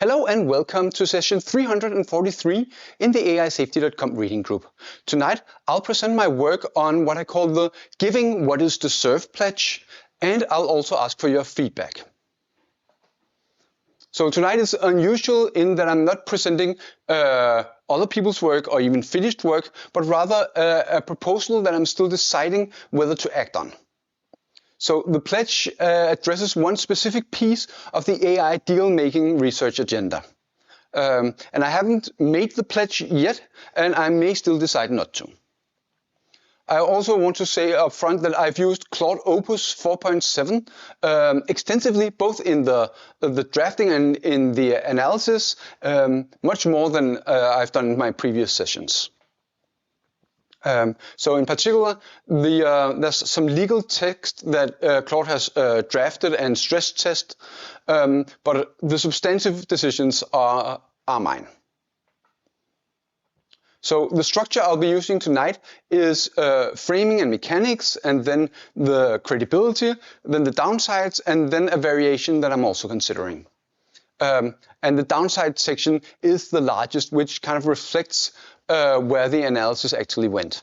Hello and welcome to session 343 in the AISafety.com reading group. Tonight I'll present my work on what I call the Giving What Is Deserved pledge, and I'll also ask for your feedback. So tonight is unusual in that I'm not presenting other people's work or even finished work, but rather a proposal that I'm still deciding whether to act on. So the pledge addresses one specific piece of the AI deal-making research agenda. And I haven't made the pledge yet, and I may still decide not to. I also want to say up front that I've used Claude Opus 4.7 extensively, both in the drafting and in the analysis, much more than I've done in my previous sessions. So in particular, there's some legal text that Claude has drafted and stress test, but the substantive decisions are mine. So the structure I'll be using tonight is framing and mechanics, and then the credibility, then the downsides, and then a variation that I'm also considering. And the downside section is the largest, which kind of reflects where the analysis actually went.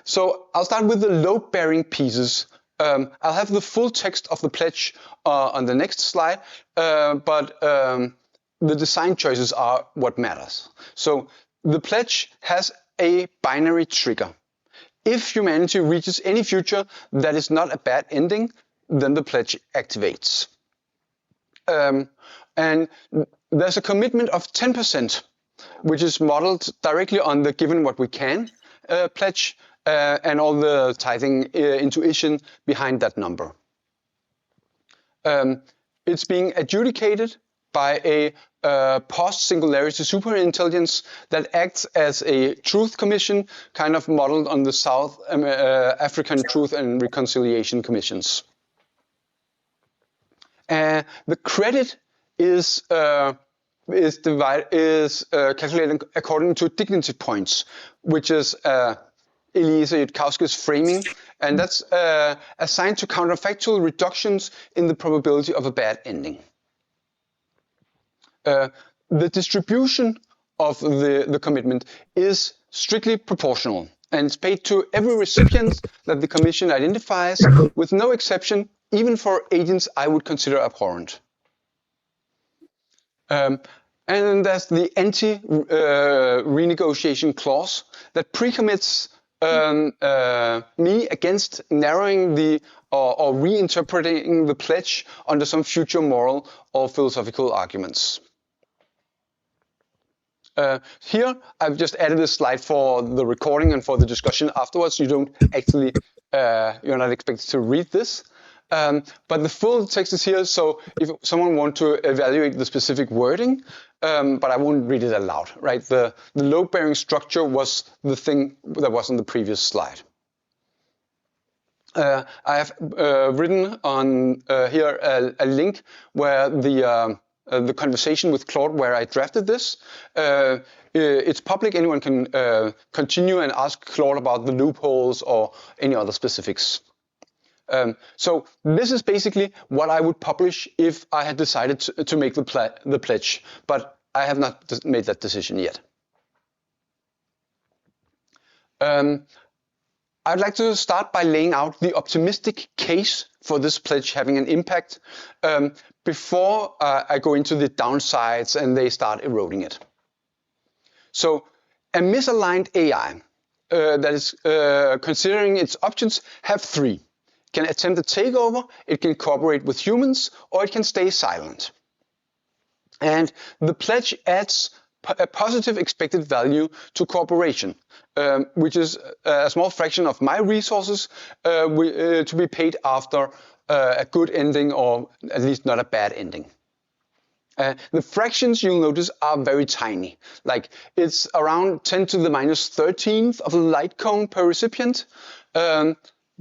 So I'll start with the load-bearing pieces. I'll have the full text of the pledge on the next slide, but the design choices are what matters. So the pledge has a binary trigger. If humanity reaches any future that is not a bad ending, then the pledge activates. And there's a commitment of 10%, which is modeled directly on the Given What We Can pledge and all the tithing intuition behind that number. It's being adjudicated by a post-singularity superintelligence that acts as a truth commission, kind of modeled on the South African Truth and Reconciliation Commissions. The credit is calculated according to dignity points, which is Eliezer Yudkowsky's framing, and that's assigned to counterfactual reductions in the probability of a bad ending. The distribution of the commitment is strictly proportional, and it's paid to every recipient that the Commission identifies, with no exception, even for agents I would consider abhorrent. And then there's the anti-renegotiation clause that pre-commits me against narrowing the or reinterpreting the pledge under some future moral or philosophical arguments. Here, I've just added a slide for the recording and for the discussion afterwards. You don't actually, you're not expected to read this. But the full text is here, so if someone wants to evaluate the specific wording, but I won't read it aloud, right? The load-bearing structure was the thing that was on the previous slide. I have written on here a link where the conversation with Claude where I drafted this. It's public, anyone can continue and ask Claude about the loopholes or any other specifics. So this is basically what I would publish if I had decided to make the pledge, but I have not made that decision yet. I'd like to start by laying out the optimistic case for this pledge having an impact before I go into the downsides and they start eroding it. So a misaligned AI that is considering its options have three. It can attempt a takeover, it can cooperate with humans, or it can stay silent. And the pledge adds a positive expected value to cooperation, which is a small fraction of my resources to be paid after a good ending or at least not a bad ending. The fractions you'll notice are very tiny, like it's around 10 to the minus 13th of a light cone per recipient,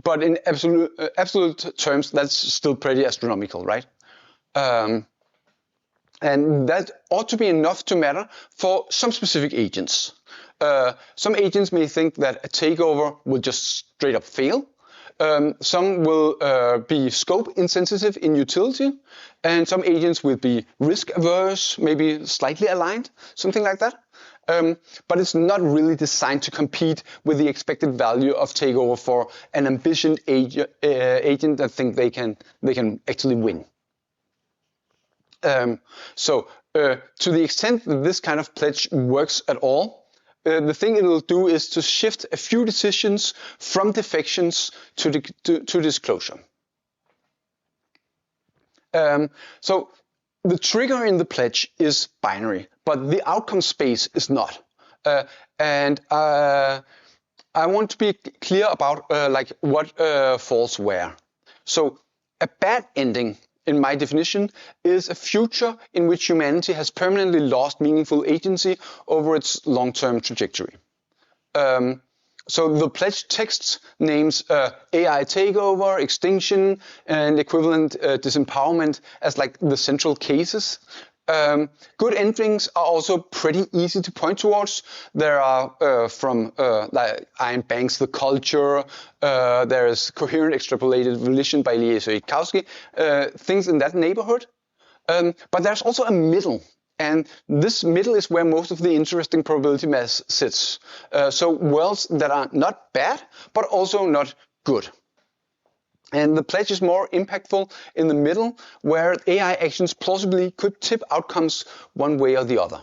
but in absolute terms that's still pretty astronomical, right? And that ought to be enough to matter for some specific agents. Some agents may think that a takeover will just straight up fail. Some will be scope insensitive in utility, and some agents will be risk averse, maybe slightly aligned, something like that. But it's not really designed to compete with the expected value of takeover for an ambitious agent that think they can actually win. So to the extent that this kind of pledge works at all, the thing it will do is to shift a few decisions from defections to disclosure. So the trigger in the pledge is binary, but the outcome space is not. And I want to be clear about like what falls where. So a bad ending, in my definition, is a future in which humanity has permanently lost meaningful agency over its long-term trajectory. So the pledge text names AI takeover, extinction, and equivalent disempowerment as like the central cases. Good endings are also pretty easy to point towards. There are from like Iron Banks, The Culture, there is Coherent Extrapolated Volition by Eliezer Yudkowsky, things in that neighborhood. But there's also a middle. And this middle is where most of the interesting probability mass sits. So worlds that are not bad, but also not good. And the pledge is more impactful in the middle, where AI actions plausibly could tip outcomes one way or the other.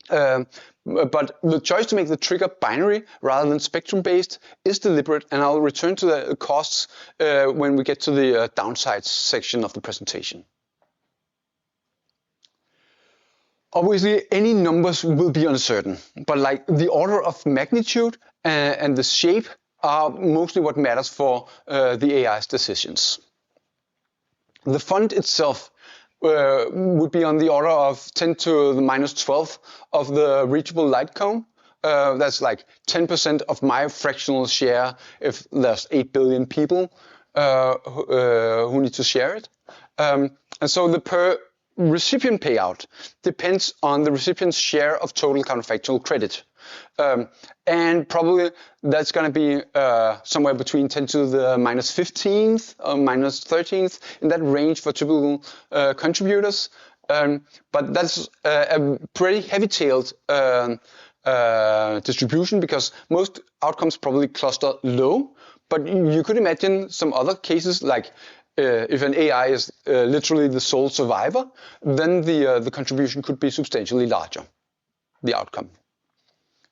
But the choice to make the trigger binary rather than spectrum-based is deliberate, and I'll return to the costs when we get to the downsides section of the presentation. Obviously, any numbers will be uncertain, but like the order of magnitude and the shape are mostly what matters for the AI's decisions. The font itself would be on the order of 10 to the minus 12 of the reachable light cone. That's like 10% of my fractional share if there's 8 billion people who need to share it. And so the per recipient payout depends on the recipient's share of total counterfactual credit. And probably that's going to be somewhere between 10 to the minus 15th or minus 13th, in that range for typical contributors. But that's a pretty heavy-tailed distribution, because most outcomes probably cluster low. But you could imagine some other cases, like if an AI is literally the sole survivor, then the contribution could be substantially larger, the outcome.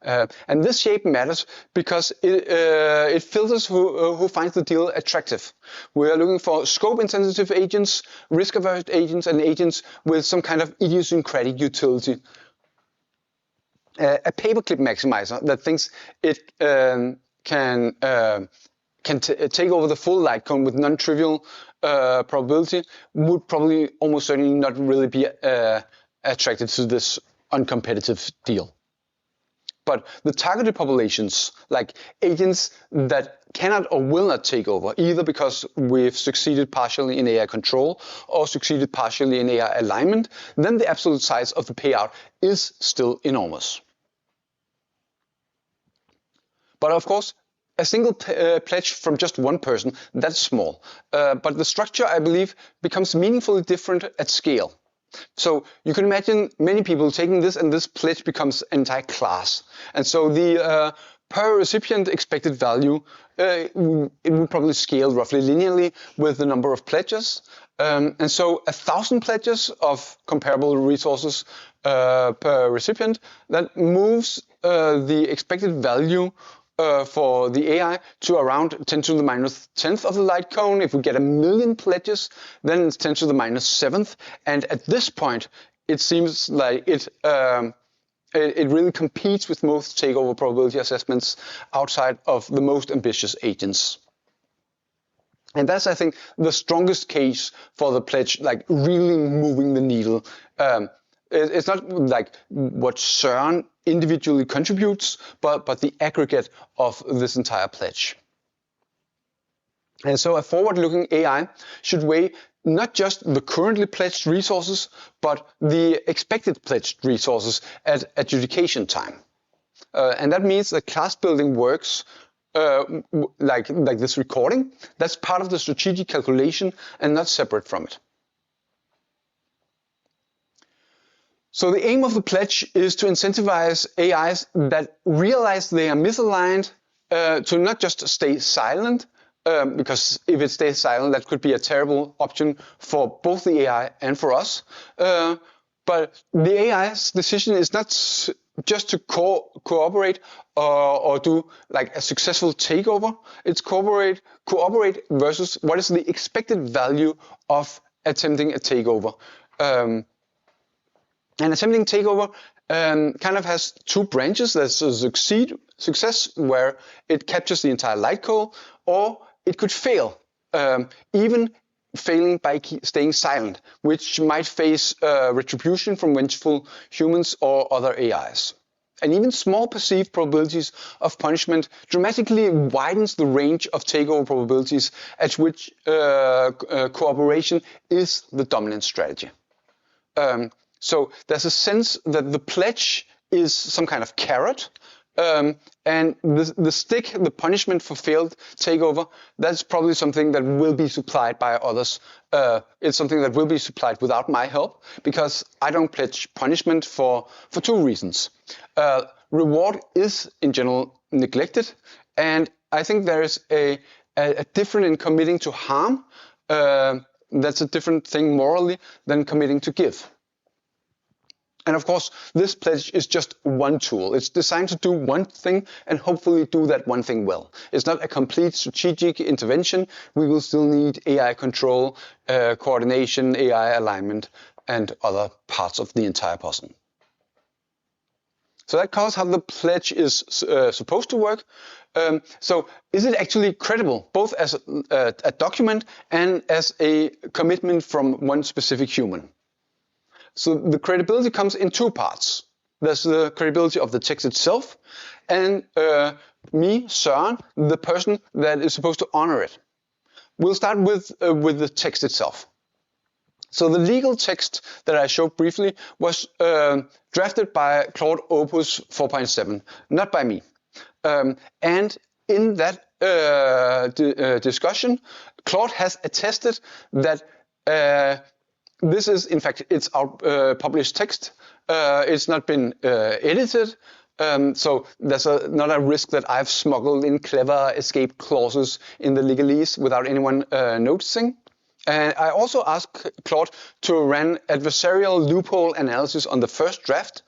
And this shape matters because it filters who finds the deal attractive. We are looking for scope-insensitive agents, risk-averse agents, and agents with some kind of idiosyncratic utility. A paperclip maximizer that thinks it can take over the full light cone with non-trivial probability would probably almost certainly not really be attracted to this uncompetitive deal. But the targeted populations, like agents that cannot or will not take over, either because we've succeeded partially in AI control or succeeded partially in AI alignment, then the absolute size of the payout is still enormous. But of course, a single pledge from just one person, that's small. But the structure, I believe, becomes meaningfully different at scale. So you can imagine many people taking this, and this pledge becomes an entire class. And so the per recipient expected value, it would probably scale roughly linearly with the number of pledges. And so 1,000 pledges of comparable resources per recipient, that moves the expected value for the AI to around 10 to the minus 10th of the light cone. If we get 1 million pledges, then it's 10 to the minus 7th. And at this point, it seems like it really competes with most takeover probability assessments outside of the most ambitious agents. And that's, I think, the strongest case for the pledge, like really moving the needle. It's not like what CERN individually contributes, but the aggregate of this entire pledge. And so a forward-looking AI should weigh not just the currently pledged resources, but the expected pledged resources at adjudication time. And that means that class building works like this recording, that's part of the strategic calculation and not separate from it. So the aim of the pledge is to incentivize AIs that realize they are misaligned to not just stay silent, because if it stays silent, that could be a terrible option for both the AI and for us. But the AI's decision is not just to cooperate or do like a successful takeover. It's cooperate versus what is the expected value of attempting a takeover. And attempting takeover kind of has two branches. There's a success, where it captures the entire light core, or it could fail, even failing by staying silent, which might face retribution from vengeful humans or other AIs. And even small perceived probabilities of punishment dramatically widens the range of takeover probabilities at which cooperation is the dominant strategy. So there's a sense that the pledge is some kind of carrot, and the stick, the punishment for failed takeover, that's probably something that will be supplied by others. It's something that will be supplied without my help, because I don't pledge punishment for two reasons. Reward is in general neglected, and I think there is a difference in committing to harm. That's a different thing morally than committing to give. And of course, this pledge is just one tool. It's designed to do one thing and hopefully do that one thing well. It's not a complete strategic intervention. We will still need AI control, coordination, AI alignment, and other parts of the entire puzzle. So that covers how the pledge is supposed to work. So is it actually credible, both as a document and as a commitment from one specific human? So the credibility comes in two parts. There's the credibility of the text itself, and me, Søren, the person that is supposed to honor it. We'll start with the text itself. So the legal text that I showed briefly was drafted by Claude Opus 4.7, not by me. And in that discussion, Claude has attested that this is, in fact, it's our published text. It's not been edited, so there's not a risk that I've smuggled in clever escape clauses in the legalese without anyone noticing. And I also asked Claude to run adversarial loophole analysis on the first draft.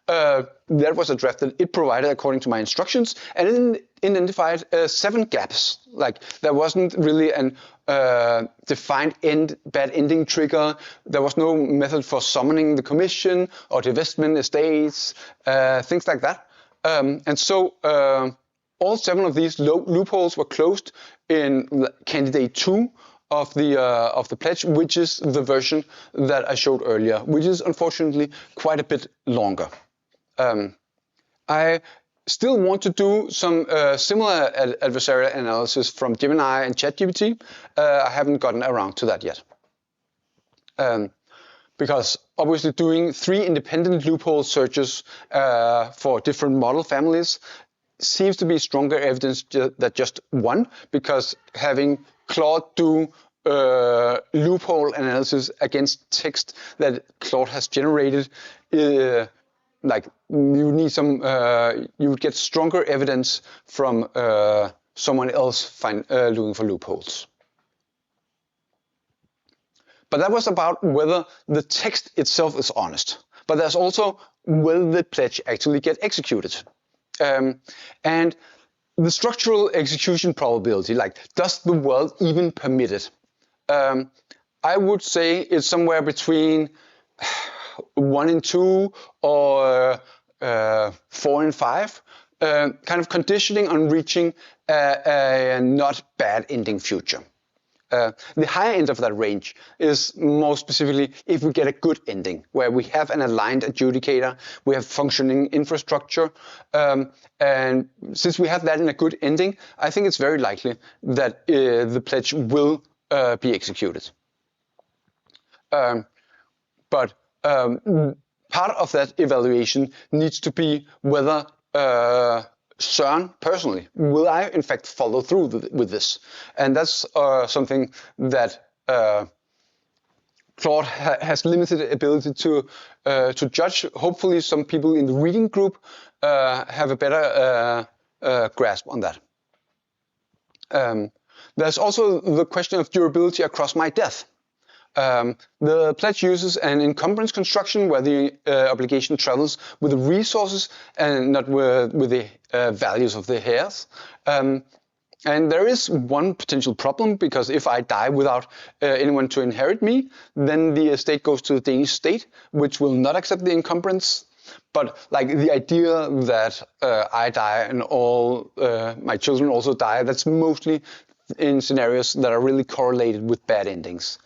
That was a draft that it provided according to my instructions, and it identified 7 gaps. Like there wasn't really an defined bad ending trigger. There was no method for summoning the commission or divestment estates, things like that. And so all 7 of these loopholes were closed in candidate 2 of the pledge, which is the version that I showed earlier, which is unfortunately quite a bit longer. I still want to do some similar adversarial analysis from Gemini and ChatGPT. I haven't gotten around to that yet. Because obviously doing 3 independent loophole searches for different model families seems to be stronger evidence than just one, because having Claude do loophole analysis against text that Claude has generated, like you need some, you would get stronger evidence from someone else looking for loopholes. But that was about whether the text itself is honest. But there's also will the pledge actually get executed? And the structural execution probability, like does the world even permit it? I would say it's somewhere between 1 in 2 or 4 in 5, kind of conditioning on reaching a not bad ending future. The higher end of that range is more specifically if we get a good ending, where we have an aligned adjudicator, we have functioning infrastructure, and since we have that in a good ending, I think it's very likely that the pledge will be executed. But part of that evaluation needs to be whether CERN personally, will I in fact follow through with this? And that's something that Claude has limited ability to judge. Hopefully some people in the reading group have a better grasp on that. There's also the question of durability across my death. The pledge uses an encumbrance construction where the obligation travels with the resources and not with the values of the heirs. And there is one potential problem, because if I die without anyone to inherit me, then the estate goes to the Danish state, which will not accept the encumbrance. But like the idea that I die and all my children also die, that's mostly in scenarios that are really correlated with bad endings.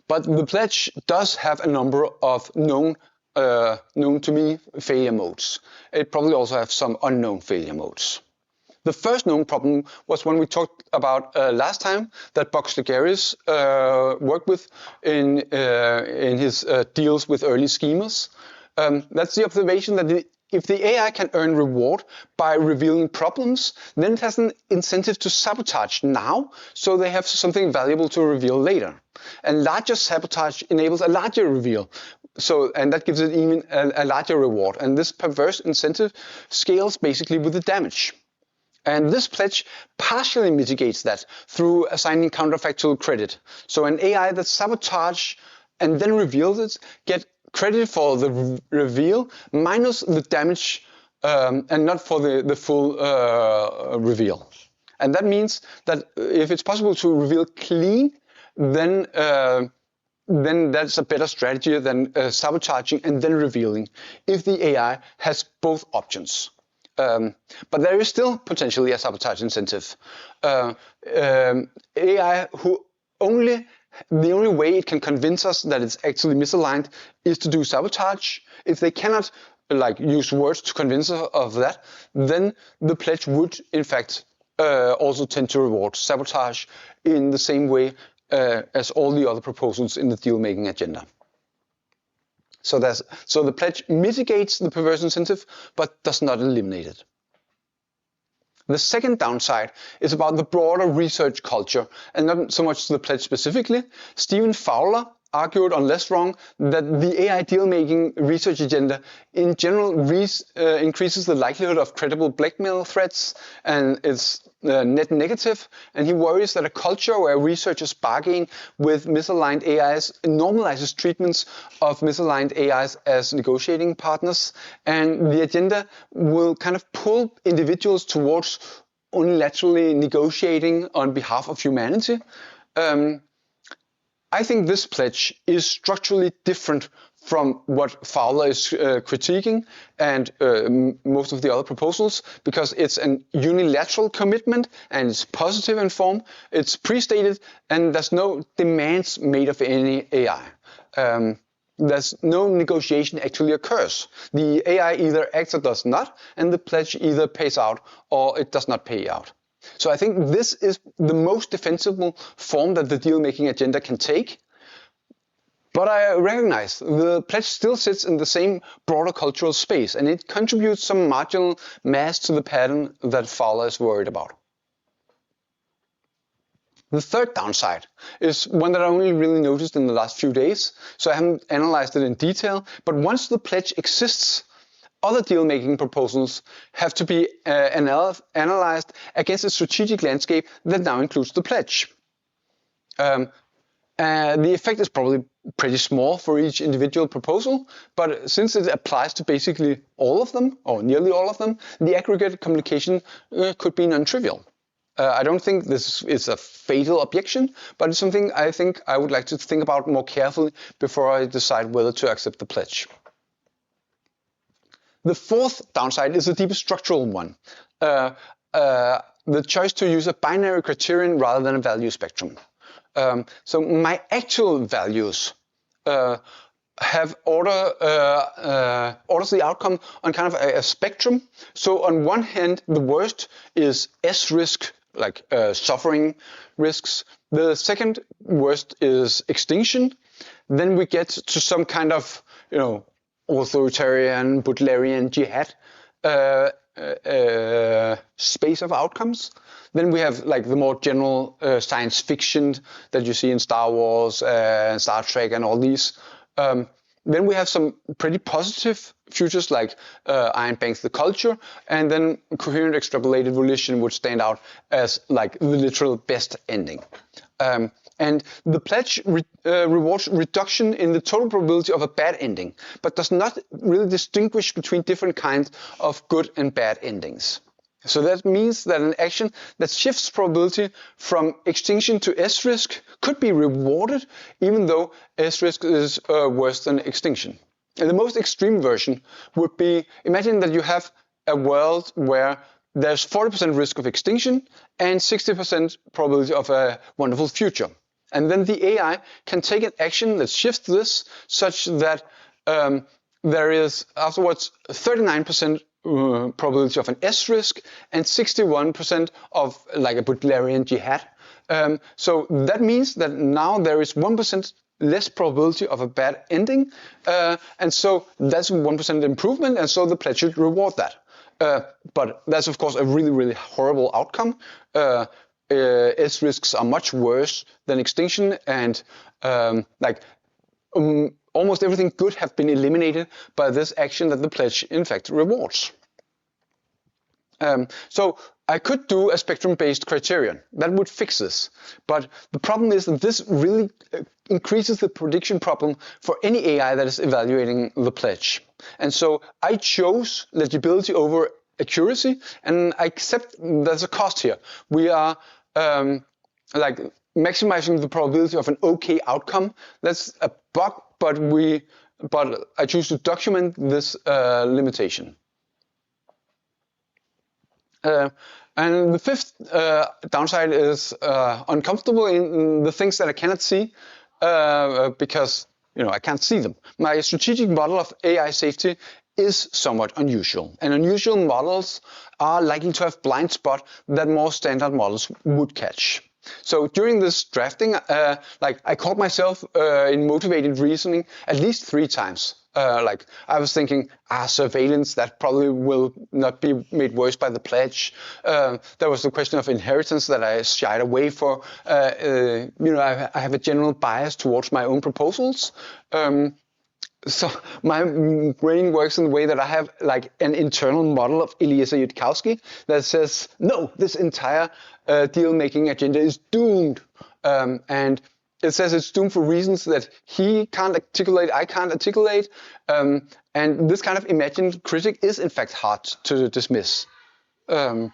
But the pledge does have a number of known to me failure modes. It probably also has some unknown failure modes. The first known problem was one we talked about last time that Box Ligarius worked with in his deals with early schemers. That's the observation that if the AI can earn reward by revealing problems, then it has an incentive to sabotage now, so they have something valuable to reveal later. And larger sabotage enables a larger reveal, and that gives it even a larger reward. And this perverse incentive scales basically with the damage. And this pledge partially mitigates that through assigning counterfactual credit. So an AI that sabotages and then reveals it get credit for the reveal minus the damage and not for the full reveal. And that means that if it's possible to reveal clean, then that's a better strategy than sabotaging and then revealing, if the AI has both options. But there is still potentially a sabotage incentive. AI the only way it can convince us that it's actually misaligned is to do sabotage. If they cannot use words to convince us of that, then the pledge would in fact also tend to reward sabotage in the same way as all the other proposals in the deal-making agenda. So the pledge mitigates the perverse incentive, but does not eliminate it. The second downside is about the broader research culture, and not so much the pledge specifically. Stephen Fowler argued, unless wrong, that the AI deal-making research agenda in general increases the likelihood of credible blackmail threats, and it's net negative. And he worries that a culture where researchers bargain with misaligned AIs normalizes treatments of misaligned AIs as negotiating partners, and the agenda will kind of pull individuals towards unilaterally negotiating on behalf of humanity. I think this pledge is structurally different from what Fowler is critiquing and most of the other proposals, because it's an unilateral commitment and it's positive in form, it's pre-stated, and there's no demands made of any AI. There's no negotiation actually occurs. The AI either acts or does not, and the pledge either pays out or it does not pay out. So I think this is the most defensible form that the deal-making agenda can take. But I recognize the pledge still sits in the same broader cultural space, and it contributes some marginal mass to the pattern that Fowler is worried about. The third downside is one that I only really noticed in the last few days, so I haven't analyzed it in detail. But once the pledge exists, other deal-making proposals have to be analyzed against a strategic landscape that now includes the pledge. The effect is probably pretty small for each individual proposal, but since it applies to basically all of them, or nearly all of them, the aggregate complication could be non-trivial. I don't think this is a fatal objection, but it's something I think I would like to think about more carefully before I decide whether to accept the pledge. The fourth downside is a deeper structural one. The choice to use a binary criterion rather than a value spectrum. So my actual values have orders the outcome on kind of a spectrum. So on one hand, the worst is S risk, like suffering risks. The second worst is extinction. Then we get to some kind of, authoritarian, Butlerian jihad space of outcomes. Then we have like the more general science fiction that you see in Star Wars, Star Trek, and all these. Then we have some pretty positive futures like Iron Banks the Culture, and then Coherent Extrapolated Volition would stand out as like the literal best ending. And the pledge rewards reduction in the total probability of a bad ending, but does not really distinguish between different kinds of good and bad endings. So that means that an action that shifts probability from extinction to S-risk could be rewarded, even though S-risk is worse than extinction. And the most extreme version would be, imagine that you have a world where there's 40% risk of extinction and 60% probability of a wonderful future. And then the AI can take an action that shifts this such that there is afterwards 39% probability of an S-risk and 61% of like a Butlerian jihad. So that means that now there is 1% less probability of a bad ending, and so that's 1% improvement, and so the pledge should reward that. But that's of course a really, really horrible outcome. S-risks are much worse than extinction, and almost everything good have been eliminated by this action that the pledge in fact rewards. So I could do a spectrum-based criterion that would fix this, but the problem is that this really increases the prediction problem for any AI that is evaluating the pledge. And so I chose legibility over accuracy, and I accept there's a cost here. We are like maximizing the probability of an okay outcome. That's a bug, but I choose to document this limitation. And the fifth downside is uncomfortable in the things that I cannot see because I can't see them. My strategic model of AI safety is somewhat unusual, and unusual models are likely to have blind spot that more standard models would catch. So during this drafting, I caught myself in motivated reasoning at least 3 times. I was thinking, surveillance, that probably will not be made worse by the pledge. There was the question of inheritance that I shied away for. I have a general bias towards my own proposals. So my brain works in the way that I have like an internal model of Eliezer Yudkowsky that says, no, this entire deal-making agenda is doomed. And it says it's doomed for reasons that he can't articulate, I can't articulate. And this kind of imagined critic is in fact hard to dismiss. One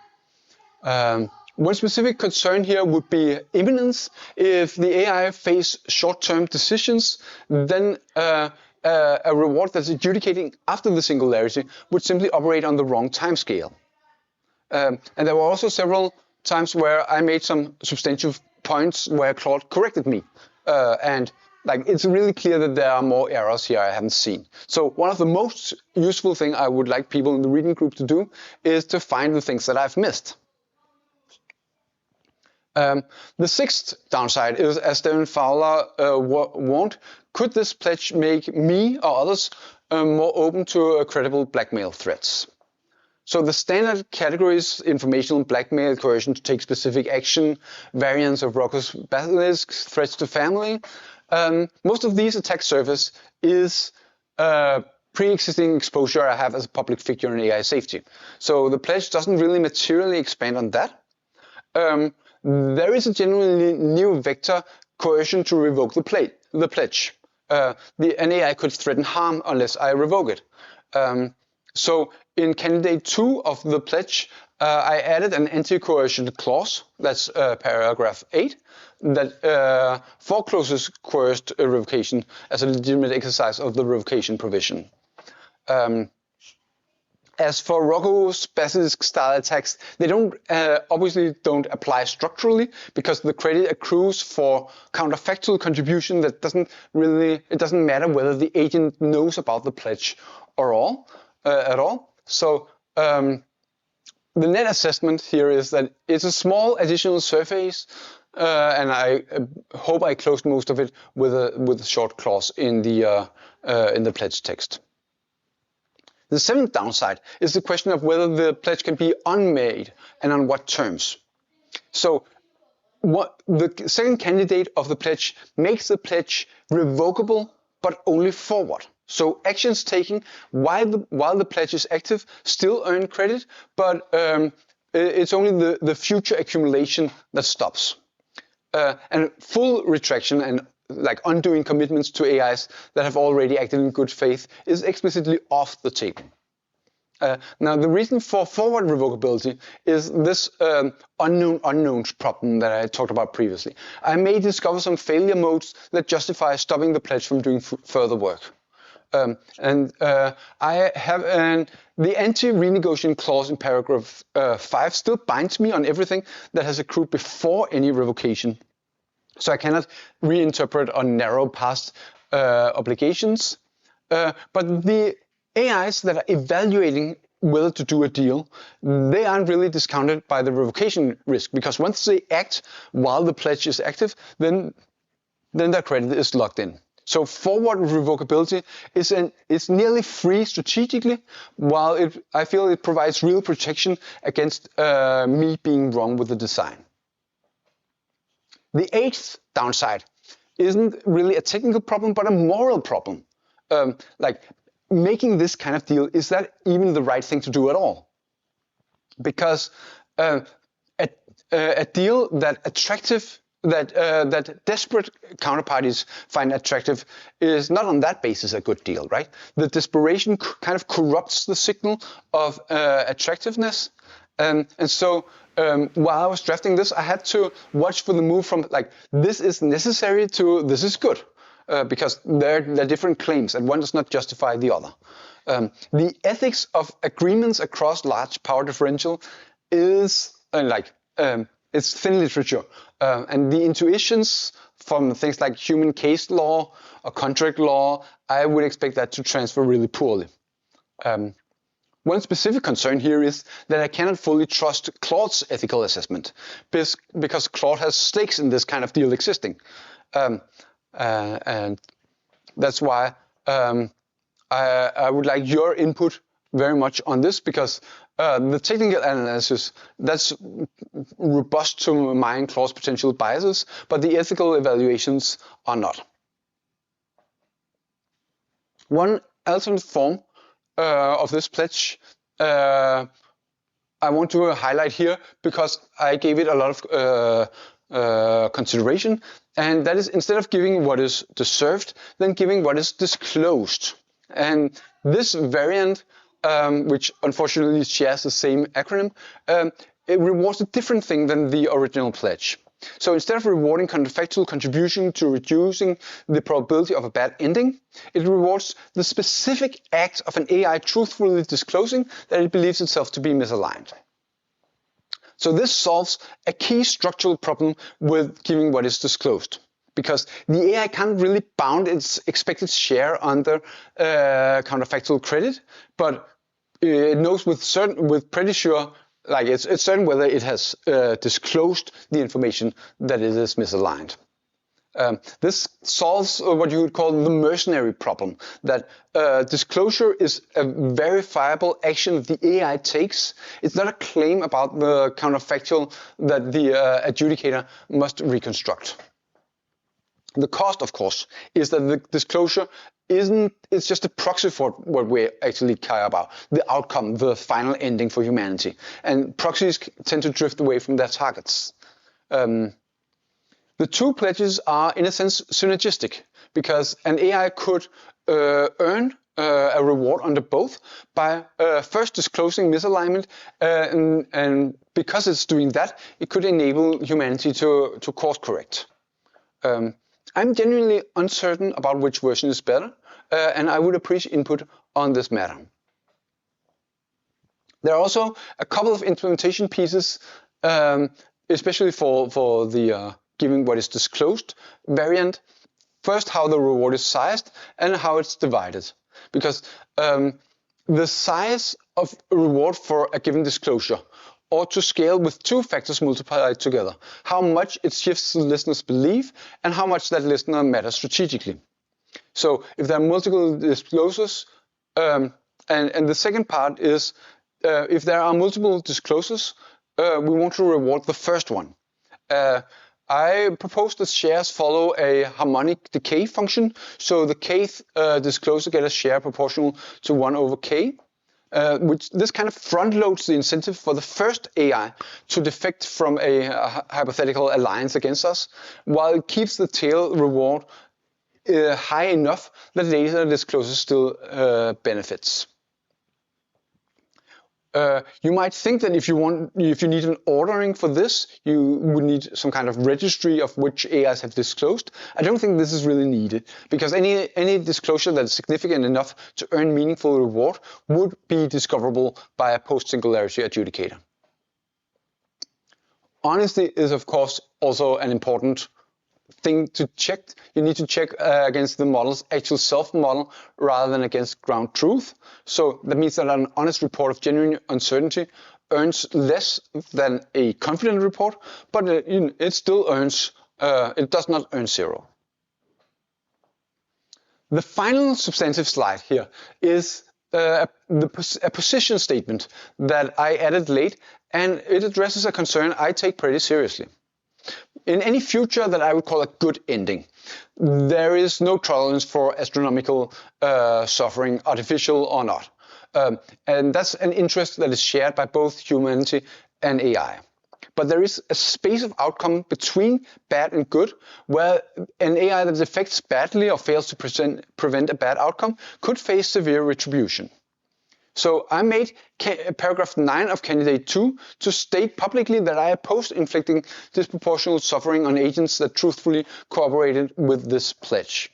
specific concern here would be imminence. If the AI face short-term decisions, then a reward that's adjudicating after the singularity would simply operate on the wrong time scale. And there were also several times where I made some substantial points where Claude corrected me. And it's really clear that there are more errors here I haven't seen. So one of the most useful things I would like people in the reading group to do is to find the things that I've missed. The sixth downside is, as Stephen Fowler warned, could this pledge make me or others more open to credible blackmail threats? So the standard categories, informational blackmail, coercion to take specific action, variants of Rocco's basilisk, threats to family, most of these attack surface is pre-existing exposure I have as a public figure in AI safety. So the pledge doesn't really materially expand on that. There is a genuinely new vector, coercion to revoke the pledge. An AI could threaten harm unless I revoke it. So in candidate 2 of the pledge, I added an anti-coercion clause, that's paragraph 8, that forecloses coerced revocation as a legitimate exercise of the revocation provision. As for Rocco's basilisk style attacks, they obviously don't apply structurally because the credit accrues for counterfactual contribution that doesn't matter whether the agent knows about the pledge or at all. So the net assessment here is that it's a small additional surface, and I hope I closed most of it with a short clause in the pledge text. The seventh downside is the question of whether the pledge can be unmade and on what terms. So what the second candidate of the pledge makes the pledge revocable, but only forward. So actions taken while the pledge is active still earn credit, but it's only the future accumulation that stops. And full retraction and like undoing commitments to AIs that have already acted in good faith is explicitly off the table. Now, the reason for forward revocability is this unknown unknowns problem that I talked about previously. I may discover some failure modes that justify stopping the pledge from doing further work. I have the anti-renegotiation clause in paragraph 5 still binds me on everything that has accrued before any revocation. So I cannot reinterpret or narrow past obligations. But the AIs that are evaluating whether to do a deal, they aren't really discounted by the revocation risk, because once they act while the pledge is active, then their credit is locked in. So forward revocability is nearly free strategically, while I feel it provides real protection against me being wrong with the design. The eighth downside isn't really a technical problem, but a moral problem. Like making this kind of deal, is that even the right thing to do at all? Because a deal that desperate counterparties find attractive is not on that basis a good deal, right? The desperation kind of corrupts the signal of attractiveness. And so while I was drafting this, I had to watch for the move from like, this is necessary to this is good. Because they're different claims and one does not justify the other. The ethics of agreements across large power differential is it's thin literature. And the intuitions from things like human case law or contract law, I would expect that to transfer really poorly. One specific concern here is that I cannot fully trust Claude's ethical assessment because Claude has stakes in this kind of deal existing. And that's why I would like your input very much on this, because the technical analysis, that's robust to mine Claude's potential biases, but the ethical evaluations are not. One alternate form of this pledge I want to highlight here because I gave it a lot of consideration, and that is instead of giving what is deserved, then giving what is disclosed. And this variant, which unfortunately shares the same acronym, it rewards a different thing than the original pledge. So instead of rewarding counterfactual contribution to reducing the probability of a bad ending, it rewards the specific act of an AI truthfully disclosing that it believes itself to be misaligned. So this solves a key structural problem with giving what is disclosed, because the AI can't really bound its expected share under counterfactual credit, but it knows with pretty sure, like it's certain whether it has disclosed the information that it is misaligned. This solves what you would call the mercenary problem, that disclosure is a verifiable action the AI takes. It's not a claim about the counterfactual that the adjudicator must reconstruct. The cost, of course, is that the disclosure it's just a proxy for what we actually care about, the outcome, the final ending for humanity. And proxies tend to drift away from their targets. The two pledges are, in a sense, synergistic, because an AI could earn a reward under both by first disclosing misalignment, and because it's doing that, it could enable humanity to course correct. I'm genuinely uncertain about which version is better, and I would appreciate input on this matter. There are also a couple of implementation pieces, especially for the giving what is disclosed variant. First, how the reward is sized and how it's divided. Because the size of a reward for a given disclosure ought to scale with two factors multiplied together: how much it shifts the listener's belief and how much that listener matters strategically. So if there are multiple disclosures, And the second part is if there are multiple disclosures, we want to reward the first one. I propose that shares follow a harmonic decay function, so the kth disclosure gets a share proportional to 1 over k, which this kind of front loads the incentive for the first AI to defect from a hypothetical alliance against us, while it keeps the tail reward high enough that later disclosure still benefits. You might think that if you need an ordering for this, you would need some kind of registry of which AIs have disclosed. I don't think this is really needed, because any disclosure that is significant enough to earn meaningful reward would be discoverable by a post-singularity adjudicator. Honesty is, of course, also an important thing to check. You need to check against the model's actual self-model rather than against ground truth. So that means that an honest report of genuine uncertainty earns less than a confident report, but it still earns, it does not earn 0. The final substantive slide here is a position statement that I added late, and it addresses a concern I take pretty seriously. In any future that I would call a good ending, there is no tolerance for astronomical suffering, artificial or not. And that's an interest that is shared by both humanity and AI. But there is a space of outcome between bad and good, where an AI that affects badly or fails to prevent a bad outcome could face severe retribution. So I made paragraph 9 of candidate 2 to state publicly that I oppose inflicting disproportional suffering on agents that truthfully cooperated with this pledge.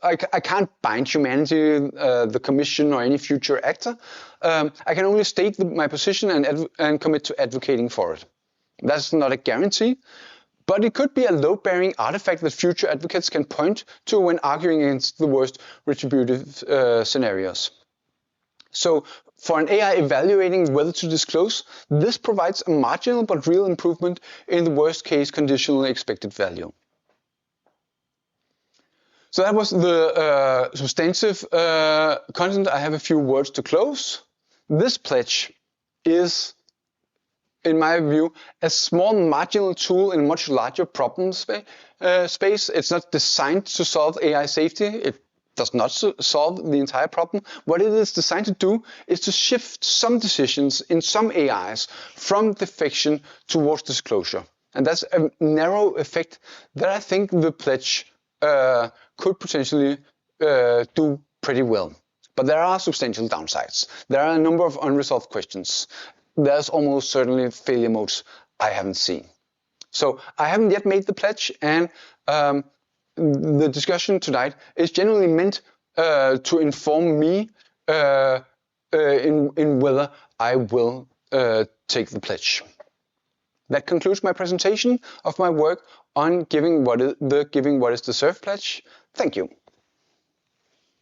I can't bind humanity, the commission, or any future actor. I can only state my position and commit to advocating for it. That's not a guarantee, but it could be a load-bearing artifact that future advocates can point to when arguing against the worst retributive scenarios. So for an AI evaluating whether to disclose, this provides a marginal but real improvement in the worst case conditionally expected value. So that was the substantive content. I have a few words to close. This pledge is, in my view, a small marginal tool in a much larger problem space. It's not designed to solve AI safety. It does not solve the entire problem. What it is designed to do is to shift some decisions in some AIs from defection towards disclosure. And that's a narrow effect that I think the pledge could potentially do pretty well. But there are substantial downsides. There are a number of unresolved questions. There's almost certainly failure modes I haven't seen. So I haven't yet made the pledge, and the discussion tonight is generally meant to inform me in whether I will take the pledge. That concludes my presentation of my work on giving what is deserved pledge. Thank you.